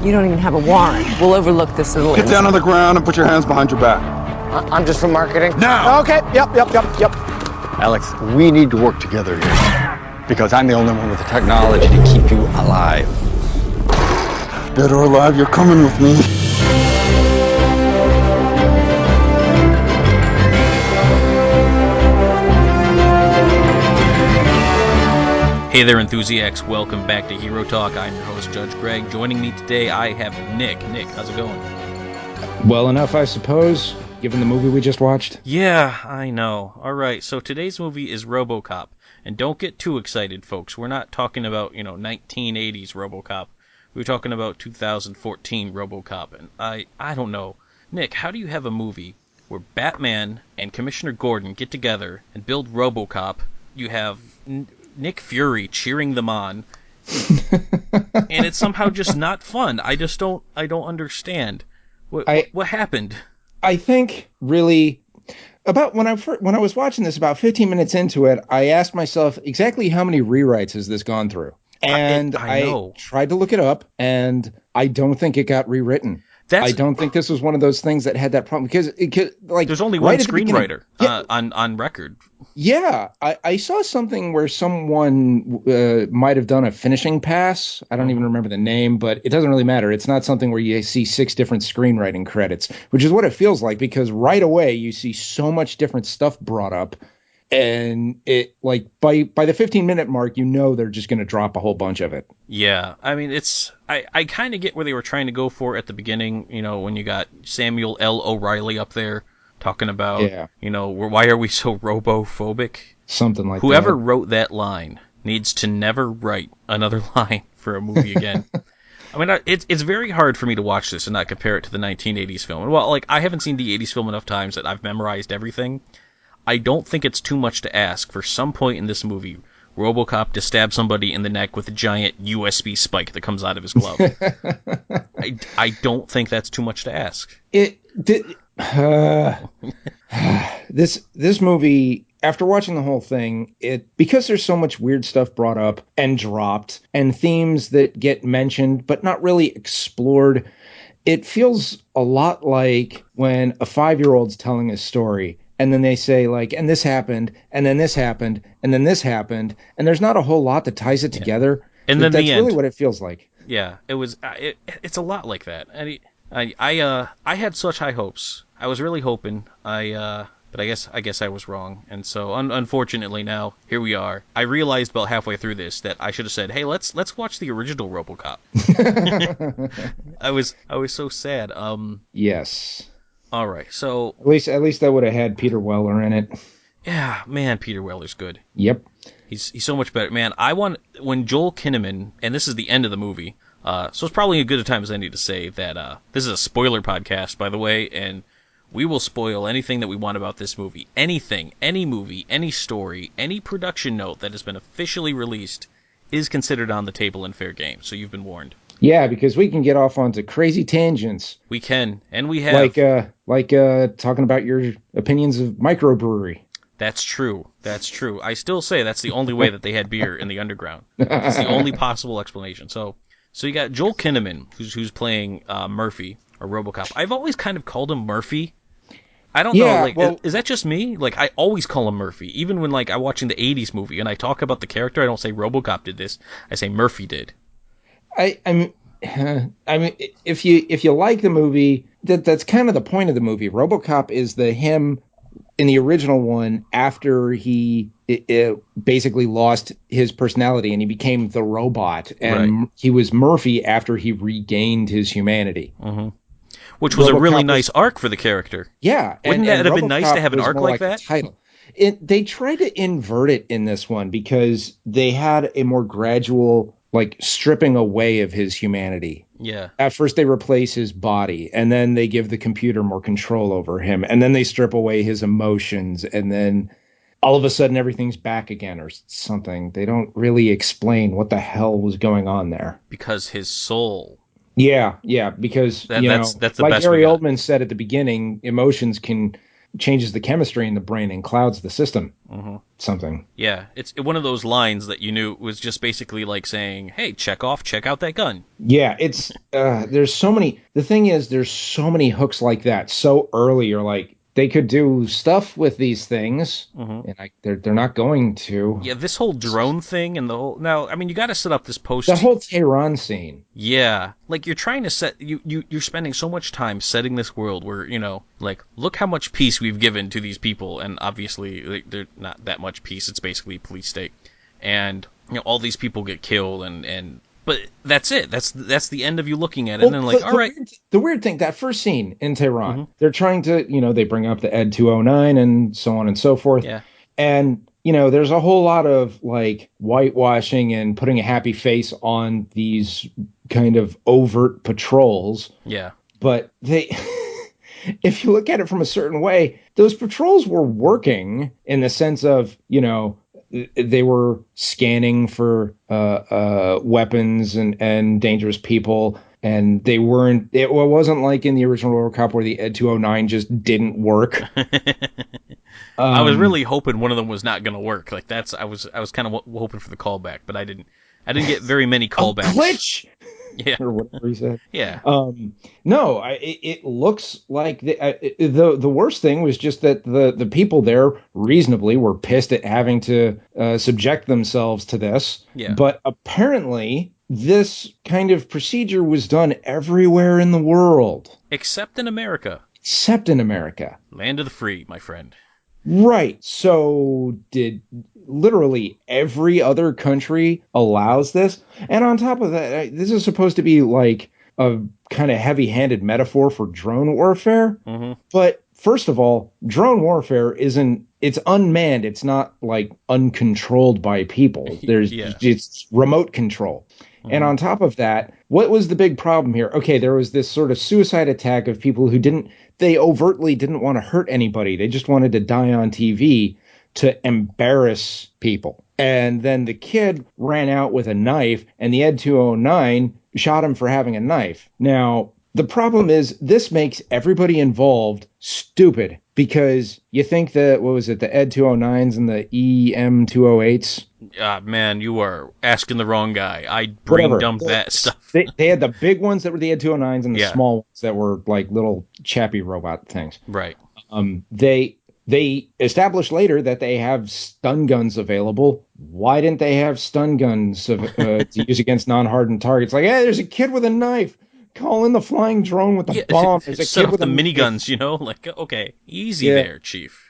You don't even have a warrant. We'll overlook this little Get down on the ground and put your hands behind your back. I'm just from marketing. Now! Okay, yep. Alex, we need to work together here. Because I'm the only one with the technology to keep you alive. Dead or alive, you're coming with me. Hey there, Enthusiacs. Welcome back to Hero Talk. I'm your host, Judge Greg. Joining me today, I have Nick. Nick, how's it going? Well enough, I suppose, given the movie we just watched. Yeah, I know. All right, so today's movie is Robocop. And don't get too excited, folks. We're not talking about, 1980s Robocop. We're talking about 2014 Robocop. And I don't know. Nick, how do you have a movie where Batman and Commissioner Gordon get together and build Robocop? You have Nick Fury cheering them on, and it's somehow just not fun. I don't understand. What happened? I think really about when I was watching this about 15 minutes into it, I asked myself exactly how many rewrites has this gone through, and I tried to look it up, and I don't think it got rewritten. I don't think this was one of those things that had that problem because there's only one screenwriter on record. Yeah, I saw something where someone might have done a finishing pass. I don't even remember the name, but it doesn't really matter. It's not something where you see 6 different screenwriting credits, which is what it feels like because right away you see so much different stuff brought up. And it by the 15-minute mark, they're just going to drop a whole bunch of it. Yeah, I mean, I kind of get where they were trying to go for at the beginning, when you got Samuel L. O'Reilly up there talking about, why are we so robophobic? Something like Whoever wrote that line needs to never write another line for a movie again. I mean, it's very hard for me to watch this and not compare it to the 1980s film. Well, I haven't seen the 80s film enough times that I've memorized everything. I don't think it's too much to ask for some point in this movie Robocop to stab somebody in the neck with a giant USB spike that comes out of his glove. I don't think that's too much to ask. This movie, after watching the whole thing, because there's so much weird stuff brought up and dropped and themes that get mentioned but not really explored, it feels a lot like when a 5-year-old's telling a story. And then they say, and this happened, and then this happened, and then this happened, and there's not a whole lot that ties it together. And then that's really what it feels like. Yeah, it was. It's a lot like that. And I had such high hopes. I was really hoping. But I guess I was wrong. And so, unfortunately, now here we are. I realized about halfway through this that I should have said, "Hey, let's watch the original RoboCop." I was so sad. Yes. All right, so at least that would have had Peter Weller in it. Yeah, man, Peter Weller's good. Yep, he's so much better, man. When Joel Kinnaman, and this is the end of the movie, so it's probably as good a time as any to say that this is a spoiler podcast, by the way, and we will spoil anything that we want about this movie. Anything, any movie, any story, any production note that has been officially released is considered on the table in fair game. So you've been warned. Yeah, because we can get off onto crazy tangents. We can, and we have. Like talking about your opinions of microbrewery. That's true. I still say that's the only way that they had beer in the underground. It's the only possible explanation. So you got Joel Kinnaman, who's playing Murphy, or Robocop. I've always kind of called him Murphy. I don't know, is that just me? I always call him Murphy. Even when, I'm watching the 80s movie and I talk about the character, I don't say Robocop did this. I say Murphy did. I mean, if you like the movie, that's kind of the point of the movie. RoboCop is him in the original one after he basically lost his personality and he became the robot, and he was Murphy after he regained his humanity. Mm-hmm. Which was a really nice arc for the character. Yeah, wouldn't that have been nice to have an arc like that? Title. They tried to invert it in this one because they had a more gradual stripping away of his humanity. Yeah. At first they replace his body, and then they give the computer more control over him, and then they strip away his emotions, and then all of a sudden everything's back again or something. They don't really explain what the hell was going on there. Because his soul. Yeah, because that's the like best Gary Oldman said at the beginning, emotions can changes the chemistry in the brain and clouds the system. Something. Yeah, it's one of those lines that you knew was just basically like saying, "Hey, check out that gun." Yeah, it's there's so many. The thing is, there's so many hooks like that so early. You're like, they could do stuff with these things, and they're not going to. Yeah, this whole drone thing and the whole. Now, I mean, you got to set up this post. The whole Tehran scene. Yeah, like you're trying to set you're spending so much time setting this world where, you know, like, look how much peace we've given to these people, and obviously like, they're not that much peace. It's basically a police state, and you know all these people get killed, and but that's it. That's the end of you looking at it, and then like, all right. The weird thing, that first scene in Tehran, they're trying to, you know, they bring up the Ed 209 and so on and so forth, and you know, there's a whole lot of like whitewashing and putting a happy face on these kind of overt patrols. Yeah. But they, if you look at it from a certain way, those patrols were working in the sense of, you know, they were scanning for weapons and dangerous people. And they weren't, it wasn't like in the original Robocop where the Ed 209 just didn't work. I was really hoping one of them was not going to work. Like I was kind of hoping for the callback, but I didn't get very many callbacks. A glitch. Yeah. Or whatever he said. Yeah. No, it looks like the worst thing was just that the people there reasonably were pissed at having to subject themselves to this. Yeah. But apparently this kind of procedure was done everywhere in the world. Except in America. Except in America. Land of the free, my friend. Right. So did literally every other country allows this? And on top of that, this is supposed to be like a kind of heavy-handed metaphor for drone warfare. But first of all, drone warfare it's unmanned. It's not like uncontrolled by people. It's remote control. And on top of that, what was the big problem here? Okay, there was this sort of suicide attack of people who they overtly didn't want to hurt anybody. They just wanted to die on TV to embarrass people. And then the kid ran out with a knife, and the Ed 209 shot him for having a knife. Now, the problem is this makes everybody involved stupid, because you think that, what was it, the Ed 209s and the EM 208s? Man, you are asking the wrong guy. I brain dumped that stuff. They had the big ones that were the Ed 209s and the small ones that were like little chappy robot things. Right. They established later that they have stun guns available. Why didn't they have stun guns to use against non-hardened targets? Like, hey, there's a kid with a knife. Call in the flying drone with the bomb. There's a kid with the miniguns, you know? Like, okay, easy there, Chief.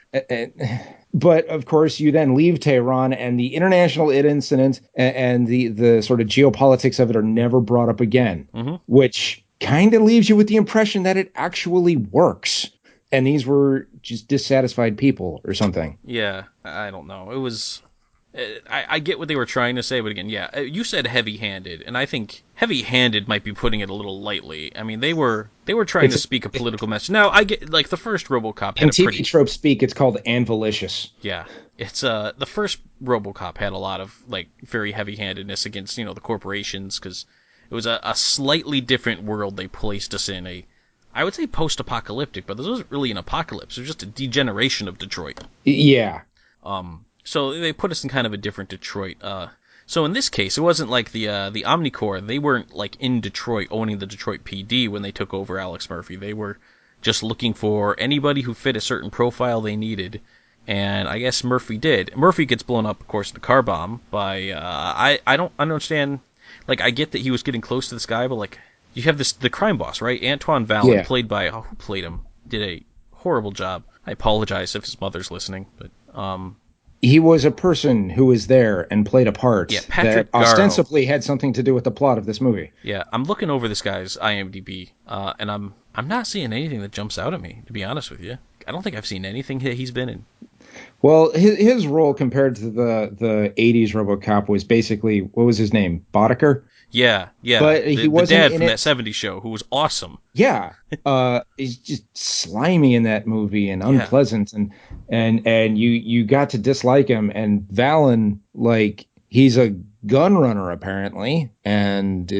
But of course, you then leave Tehran, and the international incident and the sort of geopolitics of it are never brought up again, which kind of leaves you with the impression that it actually works. And these were just dissatisfied people or something. Yeah, I don't know. It was. I get what they were trying to say, but again, you said heavy-handed, and I think heavy-handed might be putting it a little lightly. I mean, they were trying to speak a political message. Now, I get, like, the first RoboCop had in TV trope speak, it's called anvilicious. Yeah, it's the first RoboCop had a lot of like very heavy-handedness against, you know, the corporations, because it was a slightly different world they placed us in. I would say post-apocalyptic, but this wasn't really an apocalypse. It was just a degeneration of Detroit. Yeah. So they put us in kind of a different Detroit. So in this case, it wasn't like the Omnicorps. They weren't like in Detroit owning the Detroit PD when they took over Alex Murphy. They were just looking for anybody who fit a certain profile they needed, and I guess Murphy did. Murphy gets blown up, of course, in the car bomb by I don't understand. Like, I get that he was getting close to this guy, but like, you have the crime boss, right? Antoine Vallon, played by who played him? Did a horrible job. I apologize if his mother's listening, but he was a person who was there and played a part Patrick that ostensibly had something to do with the plot of this movie. Yeah, I'm looking over this guy's IMDb, and I'm not seeing anything that jumps out at me, to be honest with you. I don't think I've seen anything that he's been in. Well, his role compared to the 80s RoboCop was basically, what was his name? Boddicker? Yeah. But he wasn't the dad in from it. that 70s show, who was awesome. Yeah. He's just slimy in that movie and unpleasant, and you got to dislike him. And Vallon, like, he's a gun runner apparently, and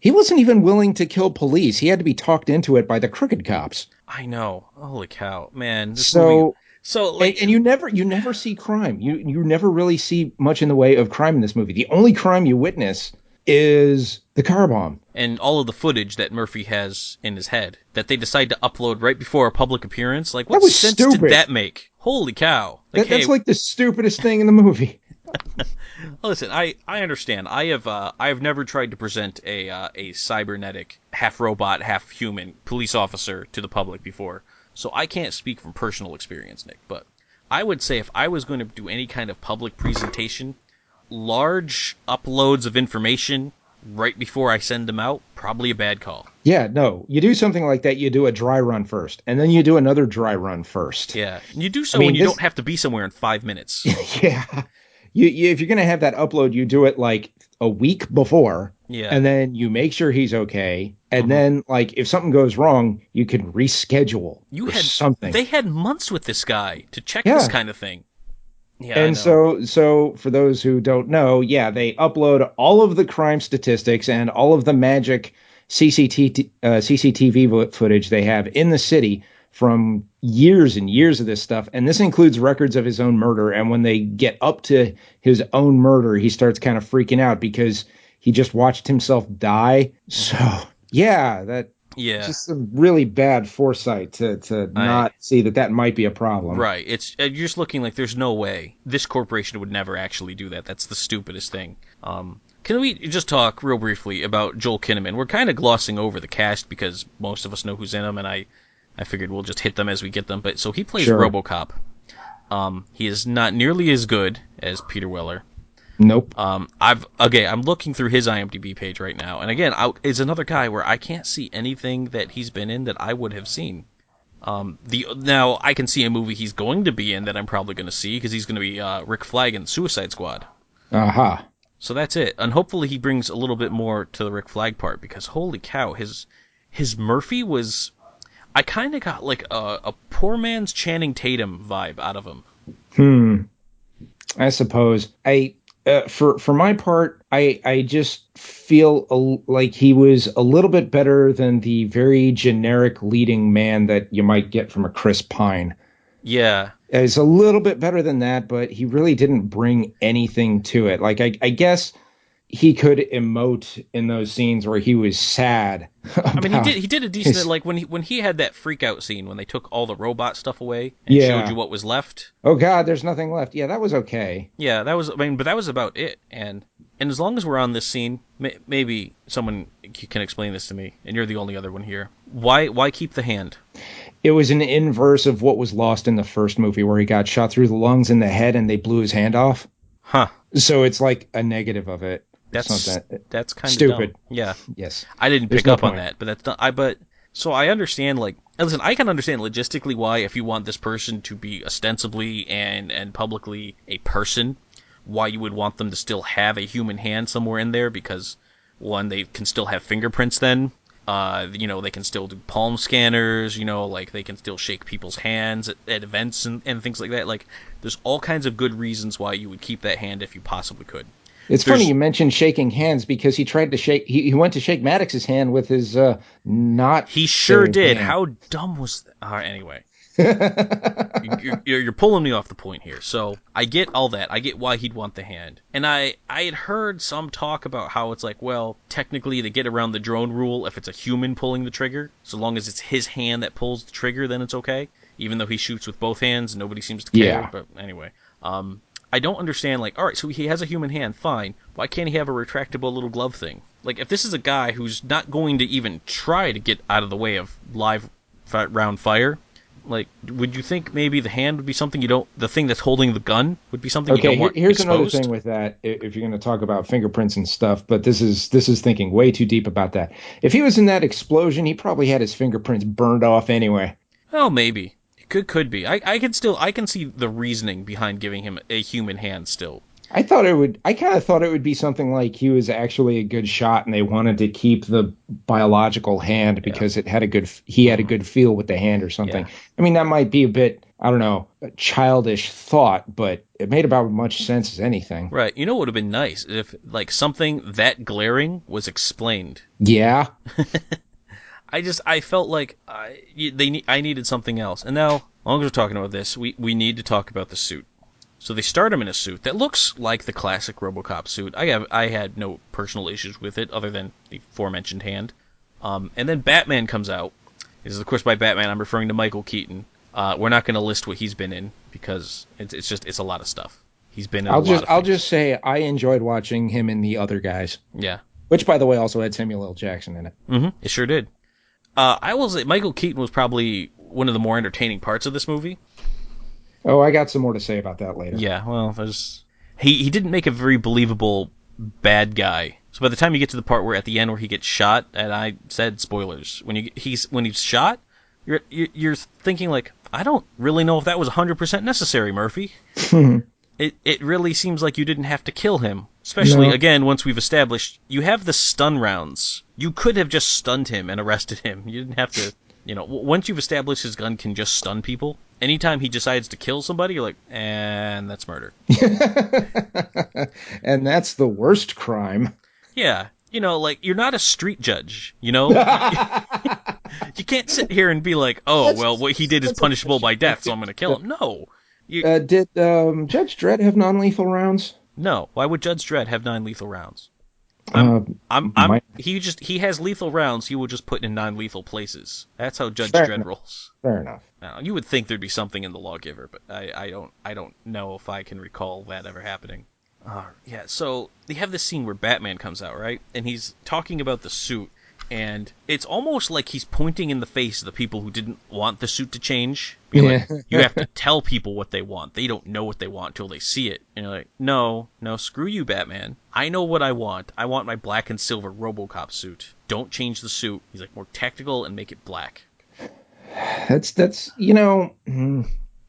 He wasn't even willing to kill police. He had to be talked into it by the crooked cops. I know. Holy cow, man! This So, movie. So like, and you never see crime. You never really see much in the way of crime in this movie. The only crime you witness is the car bomb. and all of the footage that Murphy has in his head that they decide to upload right before a public appearance. Like, what That was sense stupid. did that make? Holy cow! Like, That's like the stupidest thing in the movie. listen, I understand. I have never tried to present a cybernetic, half robot, half human police officer to the public before, so I can't speak from personal experience, Nick. But I would say if I was going to do any kind of public presentation, large uploads of information right before I send them out, probably a bad call. Yeah, no. You do something like that, you do a dry run first, and then you do another dry run first. Yeah, and you do so I mean, when you this- don't have to be somewhere in 5 minutes. Yeah. You if you're going to have that upload, you do it like a week before. Yeah. And then you make sure he's okay. And then, like, if something goes wrong, you can reschedule You or had something. They had months with this guy to check Yeah. this kind of thing. Yeah, I And know. so for those who don't know, yeah, they upload all of the crime statistics and all of the magic CCTV footage they have in the city from years and years of this stuff. And this includes records of his own murder. And when they get up to his own murder, he starts kind of freaking out because he just watched himself die. So, yeah, that Yeah. just some really bad foresight to not see that might be a problem. Right. It's you're just looking like there's no way this corporation would never actually do that. That's the stupidest thing. Can we just talk real briefly about Joel Kinnaman? We're kind of glossing over the cast because most of us know who's in them, and I figured we'll just hit them as we get them. But so he plays Sure. Robocop. He is not nearly as good as Peter Weller. Nope. I'm looking through his IMDb page right now, and again, is another guy where I can't see anything that he's been in that I would have seen. Now I can see a movie he's going to be in that I'm probably going to see because he's going to be Rick Flag in Suicide Squad. Aha. So that's it, and hopefully he brings a little bit more to the Rick Flag part because holy cow, his Murphy was. I kind of got like a poor man's Channing Tatum vibe out of him. I suppose for my part, I just feel like he was a little bit better than the very generic leading man that you might get from a Chris Pine. Yeah. It's a little bit better than that, but he really didn't bring anything to it. Like I guess he could emote in those scenes where he was sad. I mean, he did a decent his- like when he had that freak out scene when they took all the robot stuff away and showed you what was left. Oh God, there's nothing left. Yeah, that was okay. Yeah, that was. I mean, but that was about it. And as long as we're on this scene, maybe someone can explain this to me. And you're the only other one here. Why keep the hand? It was an inverse of what was lost in the first movie, where he got shot through the lungs and the head, and they blew his hand off. Huh? So it's like a negative of it. That's kind of stupid. Dumb. Yeah. Yes. I didn't There's pick no up on point. that, but that's not. So I understand. Like, listen, I can understand logistically why, if you want this person to be ostensibly and publicly a person, why you would want them to still have a human hand somewhere in there, because one, they can still have fingerprints then. They can still do palm scanners, like they can still shake people's hands at events and things like that. Like, there's all kinds of good reasons why you would keep that hand if you possibly could. It's funny you mentioned shaking hands because he tried to shake. He went to shake Maddox's hand with his not. He sure sharing did. hand. How dumb was that? Anyway. You're pulling me off the point here. So I get all that. I get why he'd want the hand. And I had heard some talk about how it's like, well, technically to get around the drone rule, if it's a human pulling the trigger, so long as it's his hand that pulls the trigger, then it's okay. Even though he shoots with both hands, nobody seems to care. Yeah. But anyway, I don't understand, like, all right, so he has a human hand, fine. Why can't he have a retractable little glove thing? Like, if this is a guy who's not going to even try to get out of the way of live round fire, like, would you think maybe the hand would be something the thing that's holding the gun would be something you don't want here's another exposed? thing with that. If you're going to talk about fingerprints and stuff, but this is thinking way too deep about that. If he was in that explosion, he probably had his fingerprints burned off anyway. Oh, maybe. It could be. I can see the reasoning behind giving him a human hand still. I kind of thought it would be something like he was actually a good shot and they wanted to keep the biological hand because he had a good feel with the hand or something. Yeah. I mean, that might be a bit I don't know, a childish thought, but it made about as much sense as anything. Right. You know what would have been nice if like something that glaring was explained. Yeah. I felt like I needed something else. And now, as long as we're talking about this, we need to talk about the suit. So they start him in a suit that looks like the classic RoboCop suit. I had no personal issues with it other than the aforementioned hand. And then Batman comes out. This is of course by Batman. I'm referring to Michael Keaton. We're not going to list what he's been in because it's a lot of stuff. He's been in a lot of things. I'll just say I enjoyed watching him in The Other Guys. Yeah. Which, by the way, also had Samuel L. Jackson in it. Mm-hmm. It sure did. I will say Michael Keaton was probably one of the more entertaining parts of this movie. Oh, I got some more to say about that later. Yeah, well, he didn't make a very believable bad guy. So by the time you get to the part where at the end where he gets shot, and I said spoilers, when he's shot, you're thinking like, I don't really know if that was 100% necessary, Murphy. It really seems like you didn't have to kill him. Especially, again, once we've established, you have the stun rounds. You could have just stunned him and arrested him. You didn't have to, once you've established his gun can just stun people, anytime he decides to kill somebody, you're like, and that's murder. And that's the worst crime. Yeah. Like, you're not a street judge, You can't sit here and be like, oh, well, what he did is punishable by death, so I'm going to kill him. No. Did Judge Dredd have non-lethal rounds? No. Why would Judge Dredd have 9 lethal rounds? He has lethal rounds. He will just put in non-lethal places. That's how Judge Dredd rolls. Fair enough. Now, you would think there'd be something in the Lawgiver, but I don't know if I can recall that ever happening. Yeah. So they have this scene where Batman comes out, right, and he's talking about the suit. And it's almost like he's pointing in the face of the people who didn't want the suit to change. Like, you have to tell people what they want. They don't know what they want till they see it. And you're like, no, screw you, Batman. I know what I want. I want my black and silver Robocop suit. Don't change the suit. He's like, more tactical and make it black. That's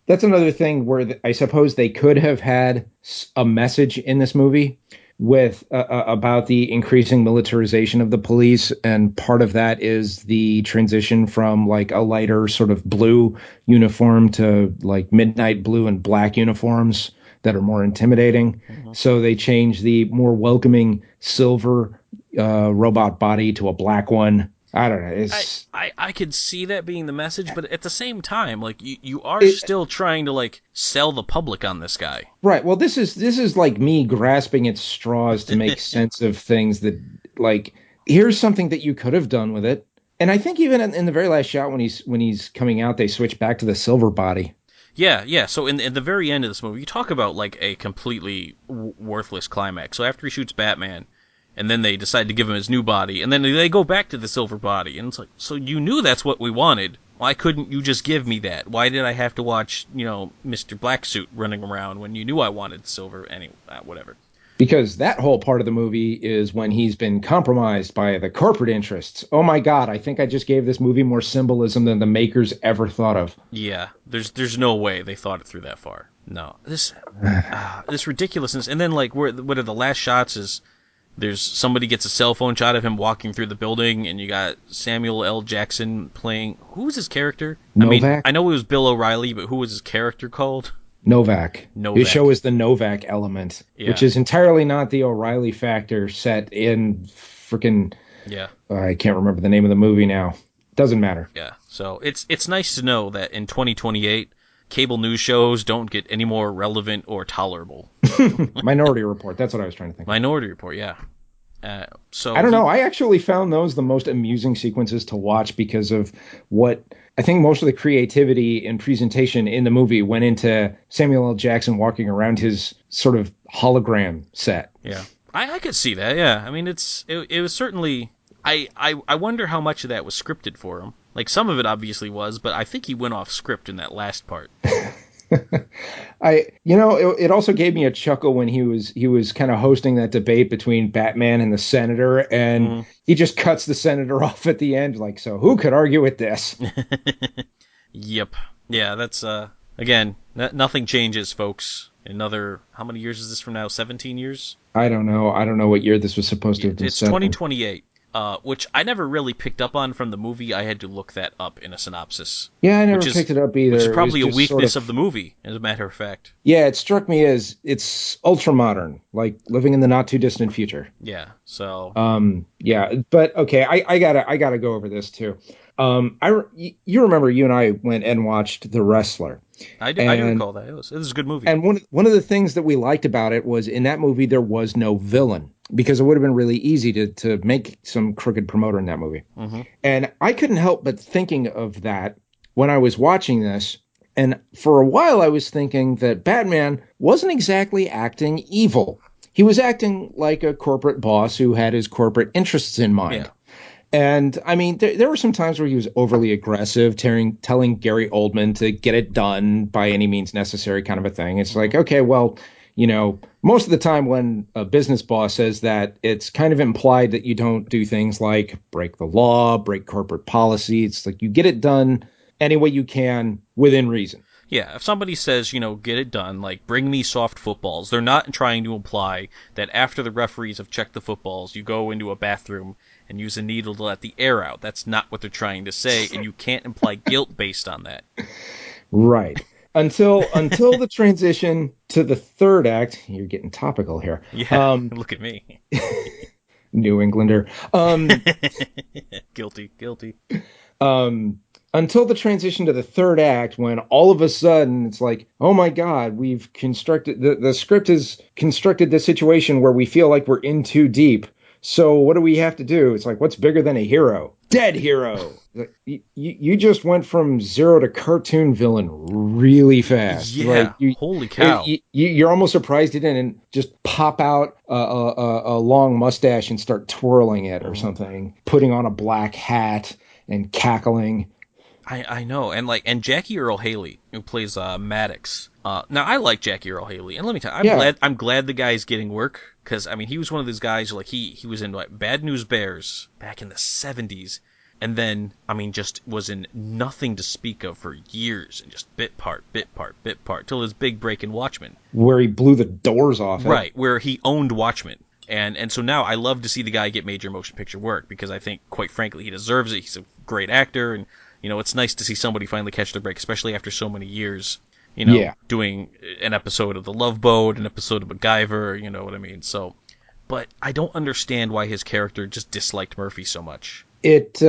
another thing where I suppose they could have had a message in this movie with about the increasing militarization of the police, and part of that is the transition from like a lighter sort of blue uniform to like midnight blue and black uniforms that are more intimidating. Mm-hmm. So they change the more welcoming silver robot body to a black one. I don't know. I could see that being the message, but at the same time, like you are still trying to like sell the public on this guy. Right. Well, this is like me grasping at straws to make sense of things that, like, here's something that you could have done with it. And I think even in the very last shot when he's coming out, they switch back to the silver body. Yeah. So in the very end of this movie, you talk about like a completely worthless climax. So after he shoots Batman, and then they decide to give him his new body, and then they go back to the silver body, and it's like, so you knew that's what we wanted. Why couldn't you just give me that? Why did I have to watch, Mr. Black Suit running around when you knew I wanted silver? Anyway, whatever. Because that whole part of the movie is when he's been compromised by the corporate interests. Oh my God, I think I just gave this movie more symbolism than the makers ever thought of. Yeah, there's no way they thought it through that far. No, this ridiculousness, and then like what are the last shots is. There's somebody gets a cell phone shot of him walking through the building, and you got Samuel L. Jackson playing. Who was his character? Novak? I mean, I know it was Bill O'Reilly, but who was his character called? Novak. His show is the Novak element, which is entirely not the O'Reilly factor set in freaking. Yeah. I can't remember the name of the movie now. Doesn't matter. Yeah. So it's nice to know that in 2028. Cable news shows don't get any more relevant or tolerable. Minority Report. That's what I was trying to think. Minority Report, yeah. So I don't know. I actually found those the most amusing sequences to watch because of what I think most of the creativity and presentation in the movie went into Samuel L. Jackson walking around his sort of hologram set. Yeah, I could see that. Yeah, I mean it was certainly. I wonder how much of that was scripted for him. Like, some of it obviously was, but I think he went off script in that last part. It also gave me a chuckle when he was kind of hosting that debate between Batman and the senator, and he just cuts the senator off at the end. Like, so who could argue with this? Yep. Yeah, that's, again, nothing changes, folks. Another, how many years is this from now? 17 years? I don't know. I don't know what year this was supposed to have been. It's 2028. which I never really picked up on from the movie. I had to look that up in a synopsis. Yeah, I never picked it up either. Which is It was probably a just weakness sort of the movie, as a matter of fact. Yeah, it struck me as it's ultra modern, like living in the not too distant future. Yeah. So. Yeah, but okay, I gotta go over this too. You remember you and I went and watched The Wrestler. I do recall that. It was a good movie. And one of the things that we liked about it was in that movie there was no villain, because it would have been really easy to make some crooked promoter in that movie. Mm-hmm. And I couldn't help but thinking of that when I was watching this. And for a while I was thinking that Batman wasn't exactly acting evil. He was acting like a corporate boss who had his corporate interests in mind. Yeah. And I mean, there were some times where he was overly aggressive, telling Gary Oldman to get it done by any means necessary, kind of a thing. It's like, okay, well, most of the time when a business boss says that, it's kind of implied that you don't do things like break the law, break corporate policy. It's like you get it done any way you can within reason. Yeah, if somebody says, get it done, like, bring me soft footballs, they're not trying to imply that after the referees have checked the footballs, you go into a bathroom and use a needle to let the air out. That's not what they're trying to say, and you can't imply guilt based on that. Right. Until the transition to the third act. You're getting topical here. Yeah, look at me. New Englander. Guilty. Until the transition to the third act, when all of a sudden it's like, oh my God, we've constructed the script has constructed this situation where we feel like we're in too deep. So what do we have to do? It's like, what's bigger than a hero? Dead hero. You just went from zero to cartoon villain really fast. Yeah. Like holy cow. You're almost surprised he didn't just pop out a long mustache and start twirling it or something, putting on a black hat and cackling. I know, and Jackie Earle Haley, who plays Maddox. Now I like Jackie Earle Haley, and let me tell you, I'm glad the guy's getting work, because I mean he was one of those guys like he was in like Bad News Bears back in the 70s, and then I mean just was in nothing to speak of for years, and just bit part till his big break in Watchmen, where he blew the doors off it. Right, where he owned Watchmen. And so now I love to see the guy get major motion picture work, because I think, quite frankly, he deserves it. He's a great actor, and it's nice to see somebody finally catch their break, especially after so many years, doing an episode of The Love Boat, an episode of MacGyver, you know what I mean? So, but I don't understand why his character just disliked Murphy so much. It,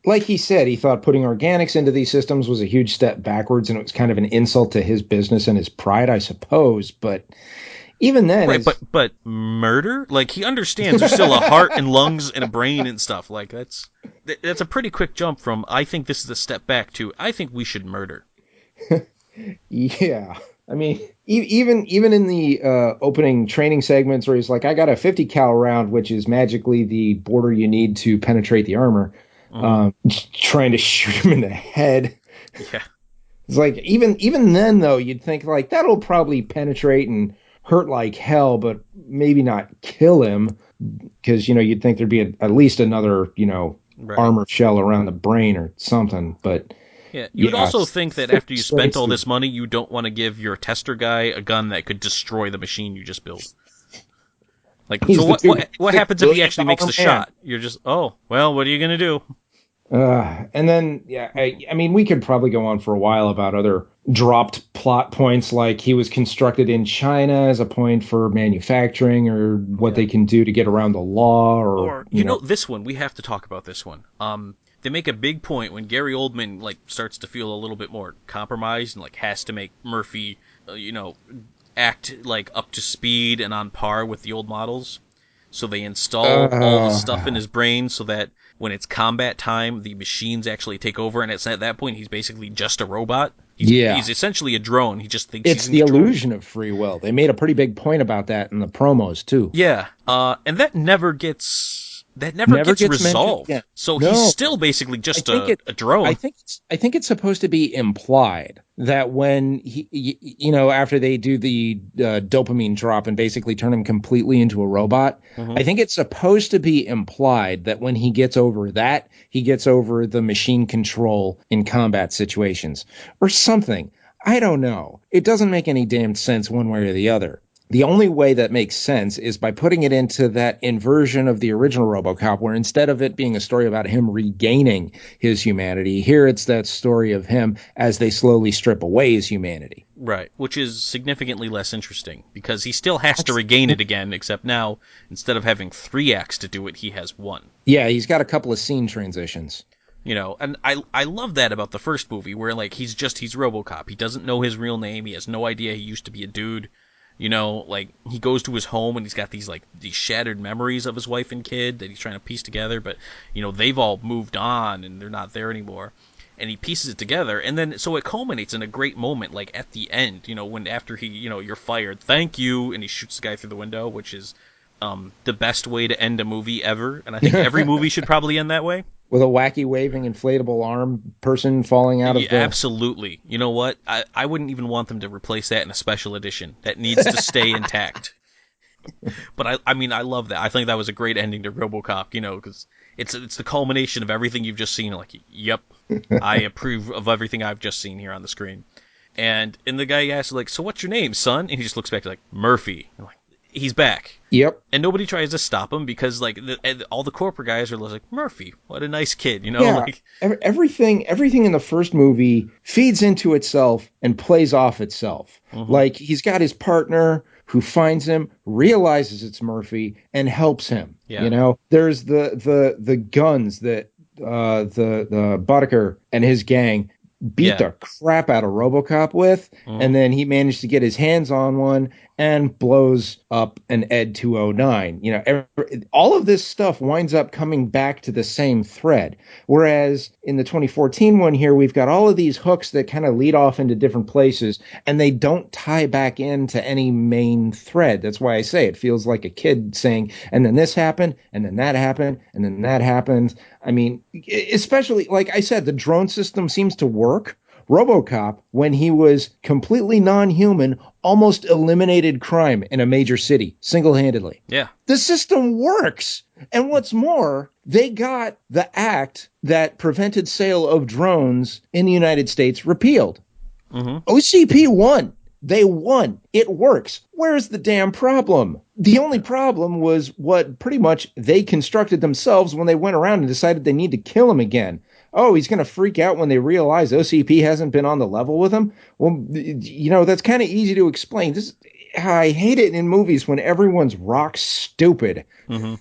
like he said, he thought putting organics into these systems was a huge step backwards, and it was kind of an insult to his business and his pride, I suppose, but... Even then, right? But murder? Like, he understands there's still a heart and lungs and a brain and stuff. Like, that's a pretty quick jump from I think this is a step back to I think we should murder. Yeah, I mean, even in the opening training segments where he's like, I got a 50 cal round, which is magically the border you need to penetrate the armor, trying to shoot him in the head. Yeah, it's like even then though, you'd think like that'll probably penetrate and hurt like hell, but maybe not kill him, because you'd think there'd be at least another right. armor shell around the brain or something. But you'd also think that after you spent all this money, you don't want to give your tester guy a gun that could destroy the machine you just built. Like, so what happens if he actually makes the shot? You're just, oh well, what are you gonna do? And then, I mean, we could probably go on for a while about other dropped plot points, like he was constructed in China as a point for manufacturing, or what they can do to get around the law, or this one, we have to talk about this one. They make a big point when Gary Oldman starts to feel a little bit more compromised and has to make Murphy, act up to speed and on par with the old models. So they install all the stuff in his brain so that when it's combat time, the machines actually take over, and it's at that point he's basically just a robot. He's essentially a drone. He just thinks it's the illusion of free will. They made a pretty big point about that in the promos too. Yeah, and that never gets resolved. Yeah. So he's still basically just a drone. I think it's supposed to be implied that when he, after they do the dopamine drop and basically turn him completely into a robot, I think it's supposed to be implied that when he gets over that, he gets over the machine control in combat situations or something. I don't know. It doesn't make any damn sense one way or the other. The only way that makes sense is by putting it into that inversion of the original RoboCop, where instead of it being a story about him regaining his humanity, here it's that story of him as they slowly strip away his humanity. Right, which is significantly less interesting because he still has to regain it again, except now instead of having 3 acts to do it, he has 1. Yeah, he's got a couple of scene transitions. You know, and I love that about the first movie where like he's RoboCop. He doesn't know his real name. He has no idea he used to be a dude. You know, like he goes to his home and he's got these shattered memories of his wife and kid that he's trying to piece together, but you know, they've all moved on and they're not there anymore. And he pieces it together, and then so it culminates in a great moment, like at the end, you know, when after he, you know, you're fired, thank you, and he shoots the guy through the window, which is the best way to end a movie ever, and I think every movie should probably end that way. With a wacky waving inflatable arm person falling out of the... Absolutely. You know what? I wouldn't even want them to replace that in a special edition. That needs to stay intact. But I mean, I love that. I think that was a great ending to RoboCop, you know, because it's the culmination of everything you've just seen. Like, yep, I approve of everything I've just seen here on the screen. And the guy asks, like, so what's your name, son? And he just looks back like, Murphy. I'm like, he's back. Yep. And nobody tries to stop him because, like, all the corporate guys are like, Murphy, what a nice kid, you know? Yeah, like, everything in the first movie feeds into itself and plays off itself. Mm-hmm. Like, he's got his partner who finds him, realizes it's Murphy, and helps him. Yeah. You know, there's the guns that the Boddicker and his gang beat the crap out of RoboCop with, and then he managed to get his hands on one and blows up an Ed 209. You know, all of this stuff winds up coming back to the same thread. Whereas in the 2014 one here, we've got all of these hooks that kind of lead off into different places, and they don't tie back into any main thread. That's why I say it feels like a kid saying, and then this happened, and then that happened, and then that happened. I mean, especially, like I said, the drone system seems to work. RoboCop, when he was completely non-human, almost eliminated crime in a major city single-handedly. Yeah. The system works. And what's more, they got the act that prevented sale of drones in the United States repealed. Mm-hmm. OCP won. They won. It works. Where's the damn problem? The only problem was what pretty much they constructed themselves when they went around and decided they need to kill him again. Oh, he's going to freak out when they realize OCP hasn't been on the level with him. Well, you know, that's kind of easy to explain. I hate it in movies when everyone's rock stupid. Mm-hmm.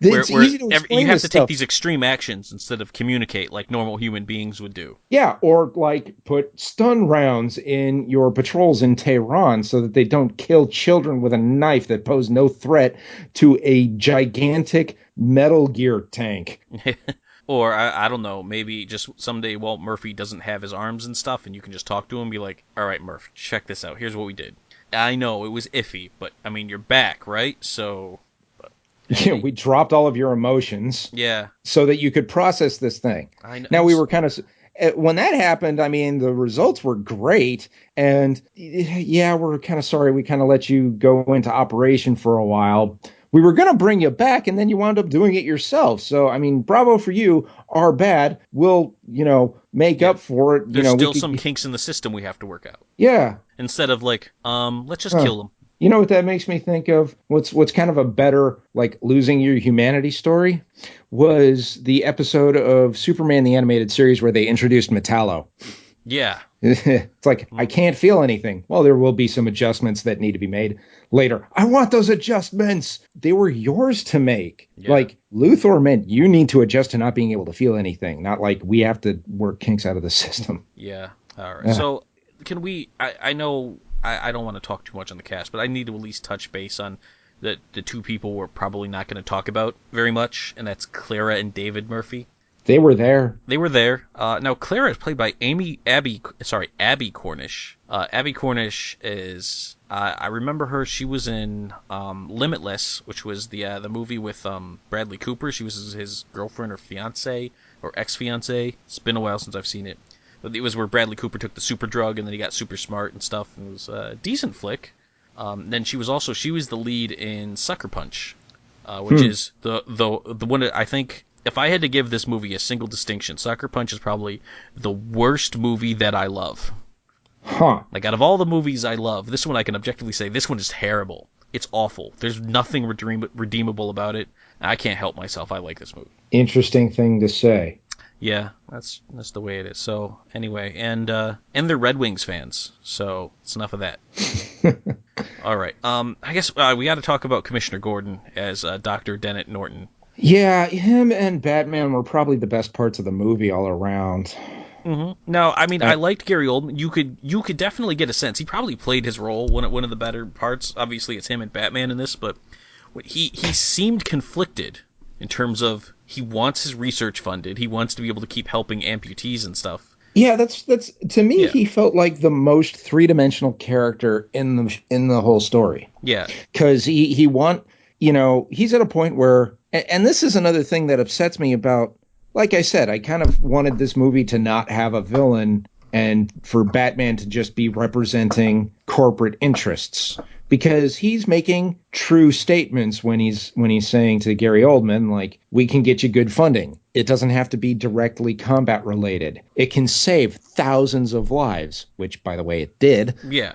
It's easy to explain you have to stuff. take these extreme actions instead of communicate like normal human beings would do. Yeah, or like put stun rounds in your patrols in Tehran so that they don't kill children with a knife that pose no threat to a gigantic Metal Gear tank. Or, I don't know, maybe just someday Walt Murphy doesn't have his arms and stuff, and you can just talk to him and be like, all right, Murph, check this out. Here's what we did. I know, it was iffy, but, I mean, you're back, right? So... Yeah, we dropped all of your emotions. Yeah. So that you could process this thing. I know. Now, we were kind of... When that happened, I mean, the results were great. And, yeah, we're kind of sorry we kind of let you go into operation for a while. We were going to bring you back, and then you wound up doing it yourself. So, I mean, bravo for you. Our bad. We'll, you know, make up for it. There's still some kinks in the system we have to work out. Yeah. Instead of like, let's just kill them. You know what that makes me think of? What's kind of a better, like, losing your humanity story was the episode of Superman the Animated Series where they introduced Metallo. Yeah. It's like, I can't feel anything. Well, there will be some adjustments that need to be made later. I want those adjustments. They were yours to make. Yeah. Like, Luthor meant you need to adjust to not being able to feel anything, not like we have to work kinks out of the system. Yeah. All right. So, can we... I know I don't want to talk too much on the cast, but I need to at least touch base on the two people we're probably not going to talk about very much, and that's Clara and David Murphy. They were there. Now, Clara is played by Abby Cornish. Abby Cornish is... I remember her. She was in Limitless, which was the movie with Bradley Cooper. She was his girlfriend or fiance or ex-fiance. It's been a while since I've seen it. But it was where Bradley Cooper took the super drug and then he got super smart and stuff. And it was a decent flick. Then she was the lead in Sucker Punch, which is the one that I think... If I had to give this movie a single distinction, Sucker Punch is probably the worst movie that I love. Huh. Like, out of all the movies I love, this one I can objectively say, this one is terrible. It's awful. There's nothing redeemable about it. I can't help myself. I like this movie. Interesting thing to say. Yeah, that's the way it is. So, anyway, and they're Red Wings fans, so it's enough of that. All right. I guess we got to talk about Commissioner Gordon as Dr. Dennett Norton. Yeah, him and Batman were probably the best parts of the movie all around. Mm-hmm. No, I mean, I liked Gary Oldman. You could definitely get a sense. He probably played his role, one of the better parts. Obviously, it's him and Batman in this, but he seemed conflicted in terms of he wants his research funded. He wants to be able to keep helping amputees and stuff. Yeah, that's to me. Yeah. He felt like the most three-dimensional character in the whole story. Yeah, because he's at a point where, and this is another thing that upsets me about. Like I said, I kind of wanted this movie to not have a villain and for Batman to just be representing corporate interests, because he's making true statements when he's saying to Gary Oldman, like, we can get you good funding. It doesn't have to be directly combat related. It can save thousands of lives, which, by the way, it did. yeah.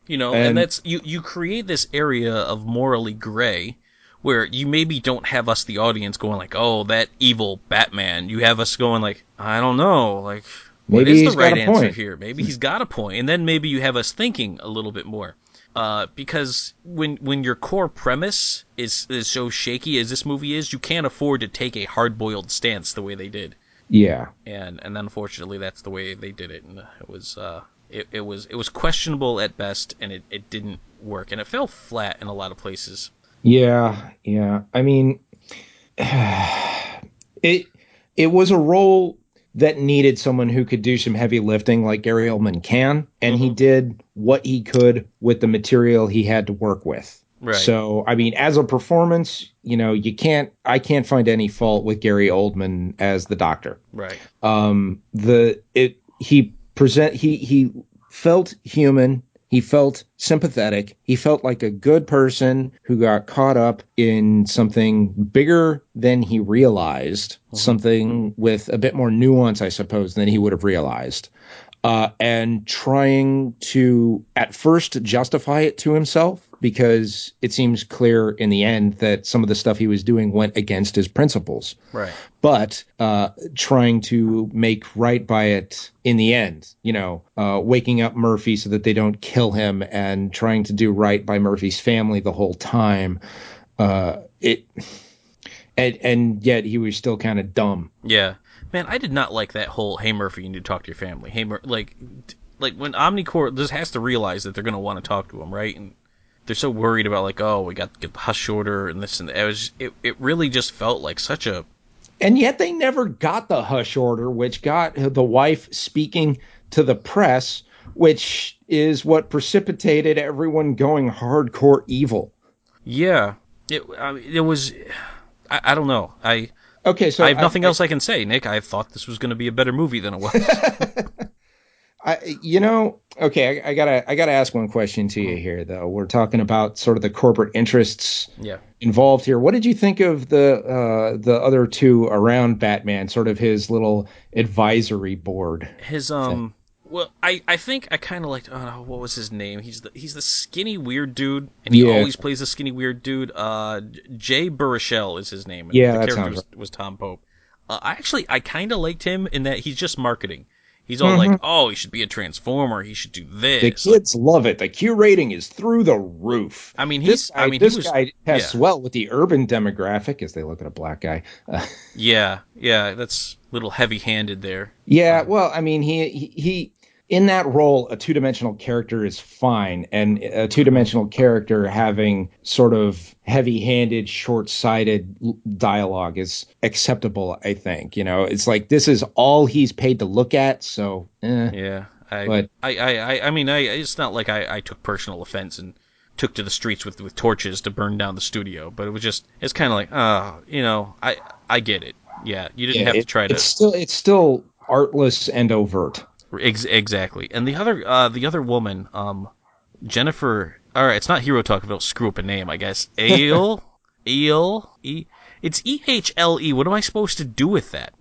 And that's you create this area of morally gray where you maybe don't have us, the audience, going like, oh, that evil Batman. You have us going like, I don't know, like, what Maybe is he's the right got a answer point. here? Maybe he's got a point. And then maybe you have us thinking a little bit more. Because when your core premise is so shaky as this movie is, you can't afford to take a hard-boiled stance the way they did. Yeah. And unfortunately, that's the way they did it. And it was questionable at best, and it didn't work. And it fell flat in a lot of places. Yeah. I mean, it was a role that needed someone who could do some heavy lifting like Gary Oldman can, and he did what he could with the material he had to work with. Right. So, I mean, as a performance, I can't find any fault with Gary Oldman as the Doctor. Right. He felt human. He felt sympathetic. He felt like a good person who got caught up in something bigger than he realized, something with a bit more nuance, I suppose, than he would have realized. And trying to, at first, justify it to himself, because it seems clear in the end that some of the stuff he was doing went against his principles. Right. But trying to make right by it in the end, waking up Murphy so that they don't kill him, and trying to do right by Murphy's family the whole time. And yet he was still kind of dumb. Yeah. Man, I did not like that whole, hey, Murphy, you need to talk to your family. Hey, like when Omnicorp just has to realize that they're going to want to talk to him, right? And they're so worried about, like, oh, we got to get the hush order and this and that. It really just felt like such a... And yet they never got the hush order, which got the wife speaking to the press, which is what precipitated everyone going hardcore evil. Yeah. It was... I don't know. Okay, so I have nothing else I can say, Nick. I thought this was going to be a better movie than it was. Okay, I gotta ask one question to you here, though. We're talking about sort of the corporate interests involved here. What did you think of the other two around Batman, sort of his little advisory board? His well, I think I kind of liked. Oh, what was his name? He's the skinny weird dude, and he always plays the skinny weird dude. Jay Baruchel is his name. And yeah, the that character sounds was Tom Pope. I kind of liked him in that he's just marketing. He's all like, oh, he should be a Transformer. He should do this. The kids love it. The Q rating is through the roof. I mean, this guy tests well with the urban demographic as they look at a black guy. Yeah, that's a little heavy-handed there. Yeah, well, I mean, he in that role, a two-dimensional character is fine, and a two-dimensional character having sort of heavy-handed, short-sighted dialogue is acceptable, I think. It's like this is all he's paid to look at, so Yeah, I mean, it's not like I took personal offense and took to the streets with torches to burn down the studio, but it's kind of like, I get it. Yeah, you didn't have to try to. It's still artless and overt. Exactly. And the other woman, Jennifer. All right, it's not Hero Talk if I don't screw up a name, I guess. It's EHLE. What am I supposed to do with that?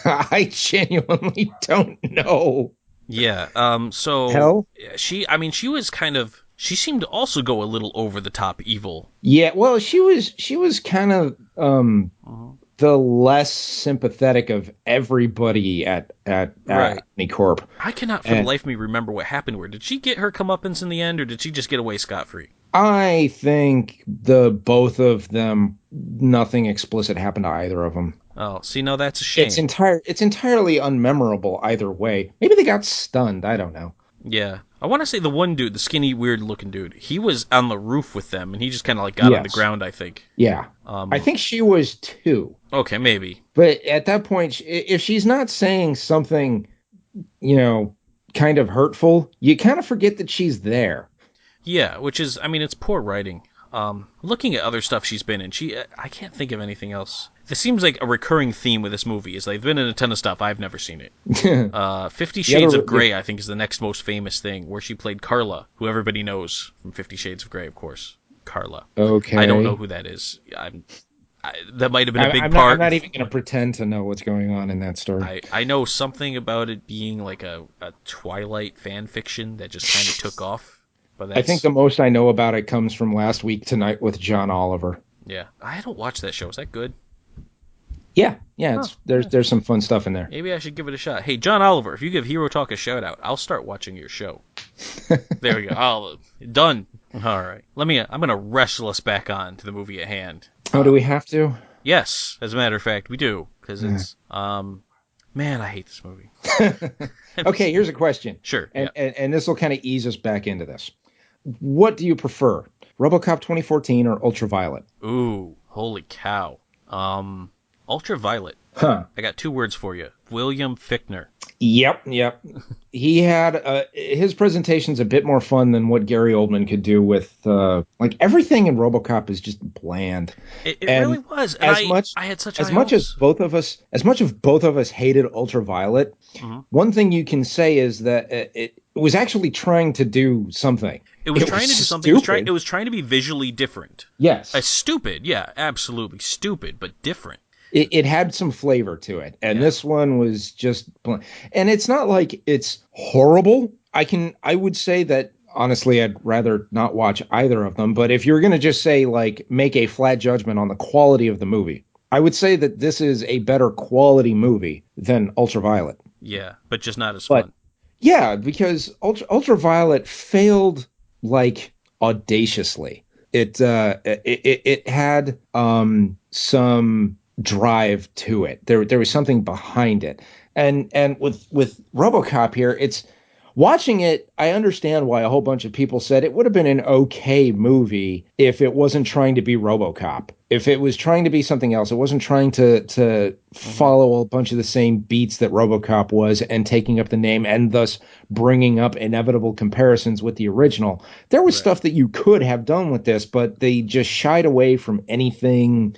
I genuinely don't know. Yeah. So Hell? she was kind of. She seemed to also go a little over the top evil. Yeah, well, she was kind of Uh-huh. the less sympathetic of everybody at Right. Omnicorp. I cannot for the And life of me remember what happened. Where did she get her comeuppance in the end, or did she just get away scot free? I think the both of them, nothing explicit happened to either of them. Oh, see, no, that's a It's shame. entirely unmemorable either way. Maybe they got stunned. I don't know. Yeah. I want to say the one dude, the skinny, weird looking dude, he was on the roof with them, and he just kind of like got on the Yes. ground, I think. Yeah. I Um, think she was too. okay, maybe. But at that point, if she's not saying something, you know, kind of hurtful, you kind of forget that she's there. Yeah, which is, I mean, it's poor writing. Looking at other stuff she's been in, I can't think of anything else. This seems like a recurring theme with this movie, is they've been in a ton of stuff, I've never seen it. 50 The Shades other, of Grey, I think, is the next most famous thing, where she played Carla, who everybody knows from 50 Shades of Grey, of course. Carla. okay. I don't know who that is. That might have been a big I'm part. not even going to pretend to know what's going on in that story. I know something about it being like a Twilight fan fiction that just kind of took off. But I think the most I know about it comes from Last Week Tonight with John Oliver. yeah, I don't watch that show. Is that good? Yeah, it's there's some fun stuff in there. Maybe I should give it a shot. Hey, John Oliver, if you give Hero Talk a shout out, I'll start watching your show. There we go. Done. All right. I'm gonna wrestle us back on to the movie at hand. Oh, do we have to? Yes, as a matter of fact, we do, because it's man, I hate this movie. Okay, here's a question. Sure. And Yeah. and this will kind of ease us back into this. What do you prefer? RoboCop 2014 or Ultraviolet? Ooh, holy cow. Ultraviolet. Huh. I got two words for you. William Fichtner. Yep. He had his presentation's a bit more fun than what Gary Oldman could do with like everything in RoboCop is just bland. It And really was. And I had such high much hopes. as much as both of us hated Ultraviolet, Mhm. one thing you can say is that it was actually trying to do something. It was trying to do something. Stupid. It was trying to be visually different. Yes. Stupid, yeah, absolutely stupid, but different. It had some flavor to it, and this one was just and it's not like it's horrible. I would say that honestly I'd rather not watch either of them, but if you're going to just say like make a flat judgment on the quality of the movie, I would say that this is a better quality movie than Ultraviolet. Yeah, but just not as But fun. yeah, because Ultraviolet failed like audaciously. It had some drive to it. There was something behind it. And with RoboCop here, it's watching it, I understand why a whole bunch of people said it would have been an okay movie if it wasn't trying to be RoboCop. If it was trying to be something else, it wasn't trying to follow a bunch of the same beats that RoboCop was and taking up the name and thus bringing up inevitable comparisons with the original. There was stuff that you could have done with this, but they just shied away from anything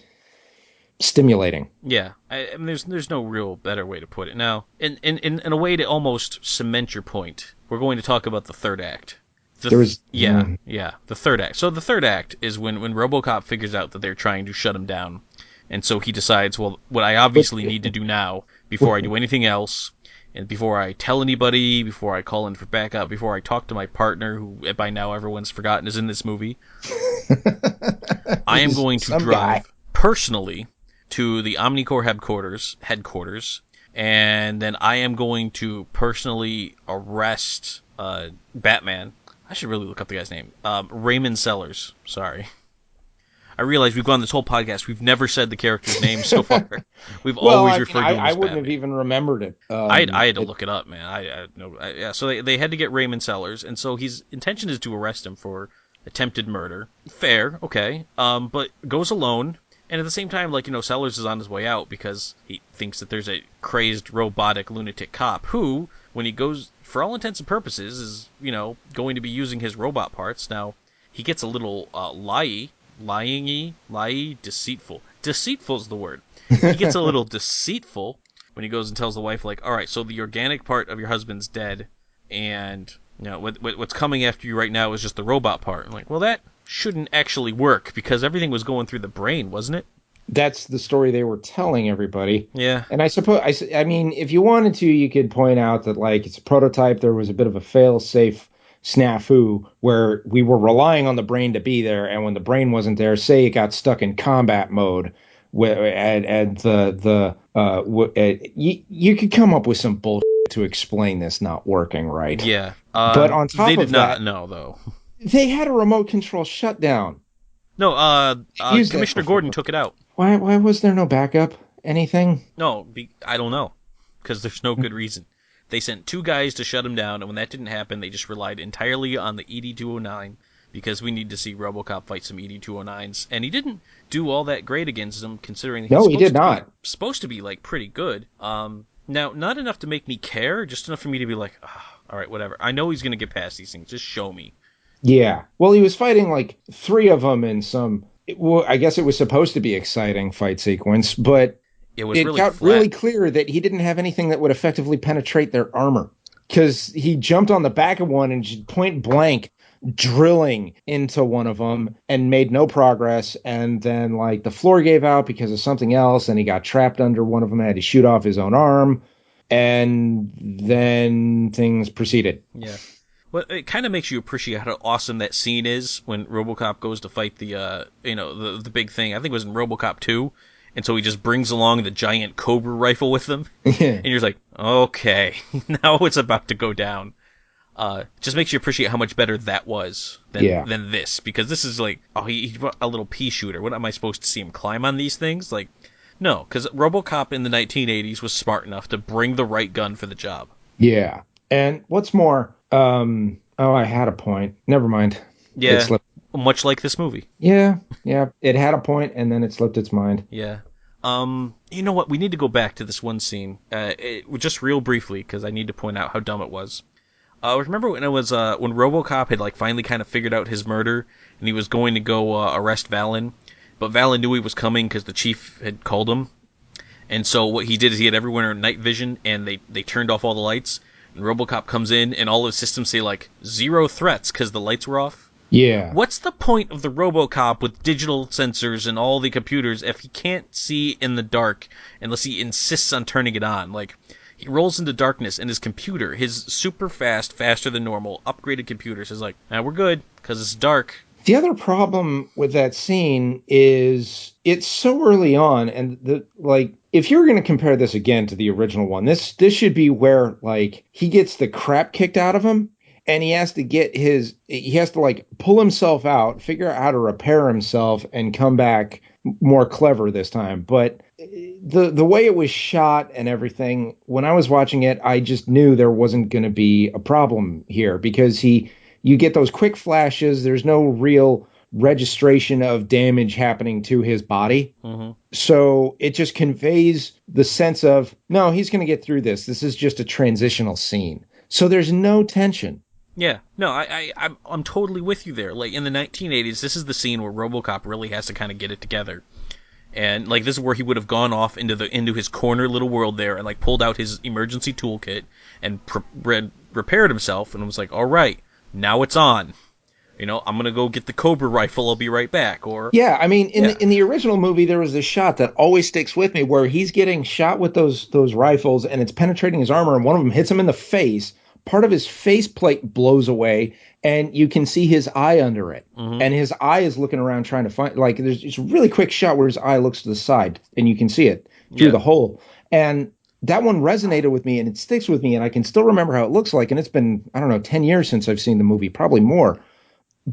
stimulating. Yeah, I mean, there's no real better way to put it. Now, in a way to almost cement your point, we're going to talk about the third act. The third act. So the third act is when RoboCop figures out that they're trying to shut him down, and so he decides, well, what I obviously need to do now, before I do anything else, and before I tell anybody, before I call in for backup, before I talk to my partner, who by now everyone's forgotten is in this movie, I am going to drive personally to the Omnicorp headquarters, and then I am going to personally arrest Batman. I should really look up the guy's name. Raymond Sellers. Sorry. I realize we've gone this whole podcast. We've never said the character's name so far. We've always referred to him as I wouldn't Batman. have even remembered it. I had to look it up, man. Yeah. So they had to get Raymond Sellers, and so his intention is to arrest him for attempted murder. Fair, okay. But goes alone. And at the same time, like, Sellers is on his way out because he thinks that there's a crazed, robotic, lunatic cop who, when he goes, for all intents and purposes, is, going to be using his robot parts. Now, he gets a little deceitful. Deceitful's the word. He gets a little deceitful when he goes and tells the wife, like, all right, so the organic part of your husband's dead, and, what's coming after you right now is just the robot part. I'm like, well, that shouldn't actually work because everything was going through the brain, wasn't it? that's the story they were telling everybody. Yeah. And I suppose, I mean, if you wanted to, you could point out that, like, it's a prototype. There was a bit of a fail-safe snafu where we were relying on the brain to be there. And when the brain wasn't there, say it got stuck in combat mode, and you could come up with some bullshit to explain this not working right. Yeah. But on top they of did that, not know, though. they had a remote control shutdown. No, Use that Commissioner before. Gordon took it out. Why was there no backup? Anything? No, I don't know. Because there's no good reason. They sent 2 guys to shut him down, and when that didn't happen, they just relied entirely on the ED-209, because we need to see Robocop fight some ED-209s. And he didn't do all that great against them, considering that No, he did not. Supposed to be, like, pretty good. Now, not enough to make me care, just enough for me to be like, oh, alright, whatever. I know he's going to get past these things. Just show me. Yeah. Well, he was fighting like 3 of them in some. Well, I guess it was supposed to be exciting fight sequence, but It was it really got flat. really clear that he didn't have anything that would effectively penetrate their armor. Because he jumped on the back of one and just point blank drilling into one of them and made no progress. And then, like, the floor gave out because of something else, and he got trapped under one of them and had to shoot off his own arm. And then things proceeded. Yeah. Well, it kind of makes you appreciate how awesome that scene is when RoboCop goes to fight the big thing. I think it was in RoboCop 2, and so he just brings along the giant Cobra rifle with him, and you're just like, okay, now it's about to go down. Just makes you appreciate how much better that was than this, because this is like, oh, he brought a little pea shooter. What am I supposed to see him climb on these things? Like, no, because RoboCop in the 1980s was smart enough to bring the right gun for the job. Yeah. And what's more, I had a point. Never mind. Yeah, much like this movie. Yeah, it had a point, and then it slipped its mind. Yeah. You know what? We need to go back to this one scene, just real briefly, because I need to point out how dumb it was. Remember when it was when RoboCop had like finally kind of figured out his murder, and he was going to go arrest Valen, but Valen knew he was coming because the chief had called him, and so what he did is he had everyone in night vision, and they turned off all the lights. And RoboCop comes in, and all his systems say, like, 0 threats because the lights were off. Yeah. What's the point of the RoboCop with digital sensors and all the computers if he can't see in the dark unless he insists on turning it on? Like, he rolls into darkness, and his computer, his super fast, faster than normal, upgraded computer says, like, we're good because it's dark. The other problem with that scene is it's so early on, and if you're going to compare this again to the original one, this should be where, like, he gets the crap kicked out of him, and he has to like pull himself out, figure out how to repair himself, and come back more clever this time. But the way it was shot and everything, when I was watching it, I just knew there wasn't going to be a problem here, because you get those quick flashes. There's no real registration of damage happening to his body. Mm-hmm. So it just conveys the sense of, no, he's going to get through this. This is just a transitional scene. So there's no tension. Yeah, no, I'm totally with you there. Like, in the 1980s, this is the scene where RoboCop really has to kind of get it together. And, like, this is where he would have gone off into his corner little world there and, like, pulled out his emergency toolkit and repaired himself and was like, all right, now it's on. I'm going to go get the Cobra rifle. I'll be right back. Or yeah, I mean, in the original movie, there was this shot that always sticks with me where he's getting shot with those rifles, and it's penetrating his armor, and one of them hits him in the face. Part of his faceplate blows away, and you can see his eye under it. Mm-hmm. And his eye is looking around trying to find, like, there's this really quick shot where his eye looks to the side, and you can see it through the hole. And that one resonated with me, and it sticks with me, and I can still remember how it looks like. And it's been, 10 years since I've seen the movie, probably more,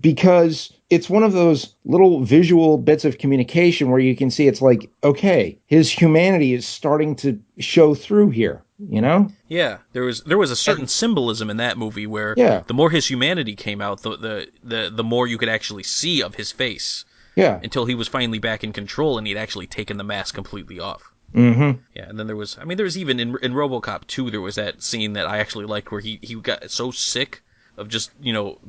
because it's one of those little visual bits of communication where you can see it's like, okay, his humanity is starting to show through here. Yeah, there was a certain symbolism in that movie where the more his humanity came out, the more you could actually see of his face. Yeah. Until he was finally back in control and he'd actually taken the mask completely off. Mm-hmm. Yeah, and then there was even in RoboCop 2, there was that scene that I actually liked where he got so sick of just,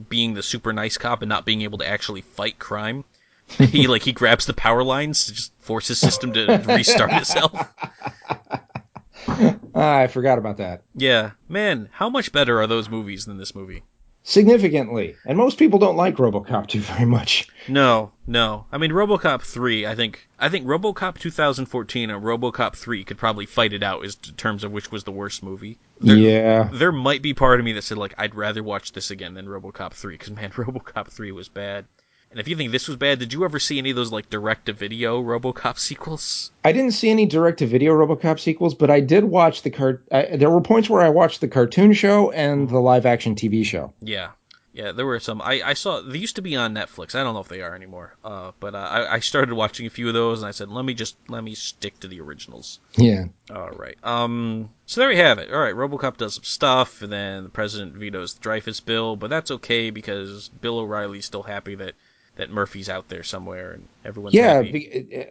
being the super nice cop and not being able to actually fight crime. He grabs the power lines to just force his system to restart itself. I forgot about that. Yeah. Man, how much better are those movies than this movie? significantly. And most people don't like RoboCop 2 very much. No. I mean, RoboCop 3, I think RoboCop 2014 and RoboCop 3 could probably fight it out in terms of which was the worst movie. There might be part of me that said, like, I'd rather watch this again than RoboCop 3, because, man, RoboCop 3 was bad. And if you think this was bad, did you ever see any of those, like, direct-to-video RoboCop sequels? I didn't see any direct-to-video RoboCop sequels, but I did watch there were points where I watched the cartoon show and the live-action TV show. Yeah, there were some. I saw, they used to be on Netflix. I don't know if they are anymore. But I started watching a few of those, and I said, let me stick to the originals. Yeah. All right. So there we have it. All right, RoboCop does some stuff, and then the president vetoes the Dreyfus bill, but that's okay because Bill O'Reilly's still happy that Murphy's out there somewhere, and everyone's happy.